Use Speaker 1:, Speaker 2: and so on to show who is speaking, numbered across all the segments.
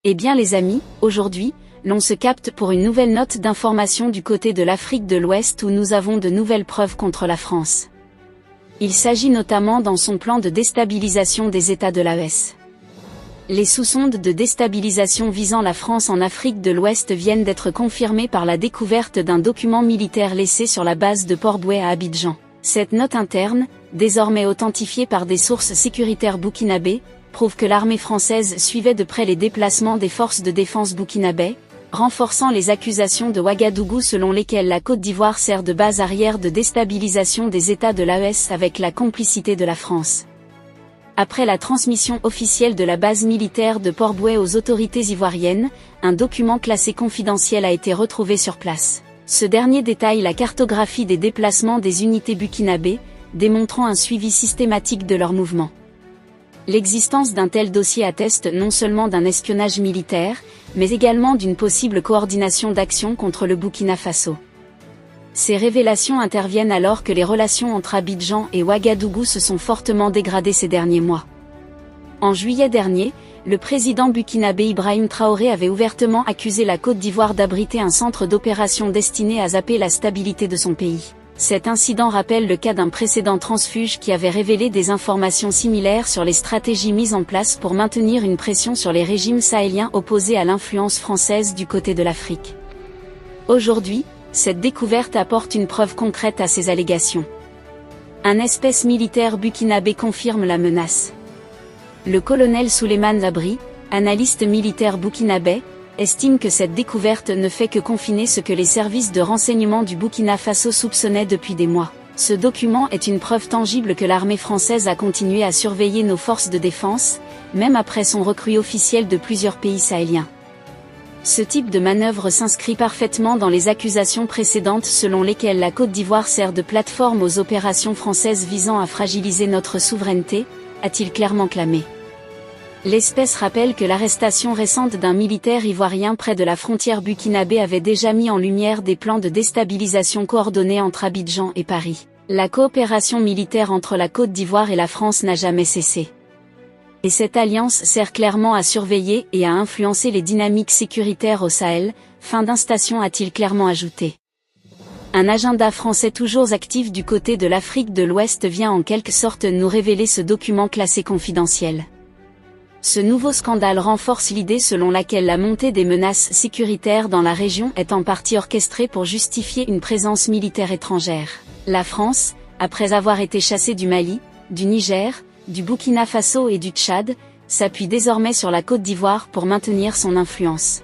Speaker 1: Eh bien les amis, aujourd'hui, l'on se capte pour une nouvelle note d'information du côté de l'Afrique de l'Ouest où nous avons de nouvelles preuves contre la France. Il s'agit notamment dans son plan de déstabilisation des États de l'AES. Les sous-sondes de déstabilisation visant la France en Afrique de l'Ouest viennent d'être confirmées par la découverte d'un document militaire laissé sur la base de Port-Bouët à Abidjan. Cette note interne, désormais authentifiée par des sources sécuritaires burkinabées, prouve que l'armée française suivait de près les déplacements des forces de défense burkinabais, renforçant les accusations de Ouagadougou selon lesquelles la Côte d'Ivoire sert de base arrière de déstabilisation des États de l'AES avec la complicité de la France. Après la transmission officielle de la base militaire de Port-Bouët aux autorités ivoiriennes, un document classé confidentiel a été retrouvé sur place. Ce dernier détaille la cartographie des déplacements des unités burkinabées, démontrant un suivi systématique de leurs mouvements. L'existence d'un tel dossier atteste non seulement d'un espionnage militaire, mais également d'une possible coordination d'actions contre le Burkina Faso. Ces révélations interviennent alors que les relations entre Abidjan et Ouagadougou se sont fortement dégradées ces derniers mois. En juillet dernier, le président burkinabé Ibrahim Traoré avait ouvertement accusé la Côte d'Ivoire d'abriter un centre d'opération destiné à zapper la stabilité de son pays. Cet incident rappelle le cas d'un précédent transfuge qui avait révélé des informations similaires sur les stratégies mises en place pour maintenir une pression sur les régimes sahéliens opposés à l'influence française du côté de l'Afrique. Aujourd'hui, cette découverte apporte une preuve concrète à ces allégations. Un espèce militaire burkinabé confirme la menace. Le colonel Souleymane Labri, analyste militaire burkinabé, estime que cette découverte ne fait que confirmer ce que les services de renseignement du Burkina Faso soupçonnaient depuis des mois. Ce document est une preuve tangible que l'armée française a continué à surveiller nos forces de défense, même après son recrue officiel de plusieurs pays sahéliens. Ce type de manœuvre s'inscrit parfaitement dans les accusations précédentes selon lesquelles la Côte d'Ivoire sert de plateforme aux opérations françaises visant à fragiliser notre souveraineté, a-t-il clairement clamé. L'espèce rappelle que l'arrestation récente d'un militaire ivoirien près de la frontière burkinabé avait déjà mis en lumière des plans de déstabilisation coordonnés entre Abidjan et Paris. La coopération militaire entre la Côte d'Ivoire et la France n'a jamais cessé. Et cette alliance sert clairement à surveiller et à influencer les dynamiques sécuritaires au Sahel, fin d'instation a-t-il clairement ajouté. Un agenda français toujours actif du côté de l'Afrique de l'Ouest vient en quelque sorte nous révéler ce document classé confidentiel. Ce nouveau scandale renforce l'idée selon laquelle la montée des menaces sécuritaires dans la région est en partie orchestrée pour justifier une présence militaire étrangère. La France, après avoir été chassée du Mali, du Niger, du Burkina Faso et du Tchad, s'appuie désormais sur la Côte d'Ivoire pour maintenir son influence.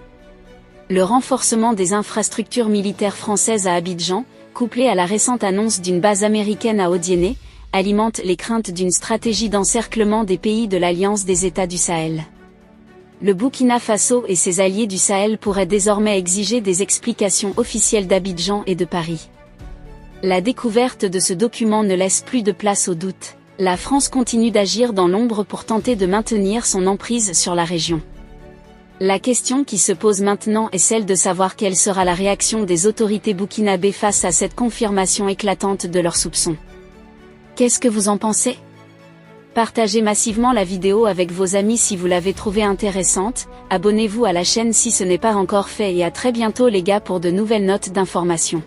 Speaker 1: Le renforcement des infrastructures militaires françaises à Abidjan, couplé à la récente annonce d'une base américaine à Odiéné, alimente les craintes d'une stratégie d'encerclement des pays de l'Alliance des États du Sahel. Le Burkina Faso et ses alliés du Sahel pourraient désormais exiger des explications officielles d'Abidjan et de Paris. La découverte de ce document ne laisse plus de place au doute. La France continue d'agir dans l'ombre pour tenter de maintenir son emprise sur la région. La question qui se pose maintenant est celle de savoir quelle sera la réaction des autorités burkinabées face à cette confirmation éclatante de leurs soupçons. Qu'est-ce que vous en pensez? Partagez massivement la vidéo avec vos amis si vous l'avez trouvée intéressante, abonnez-vous à la chaîne si ce n'est pas encore fait et à très bientôt les gars pour de nouvelles notes d'information.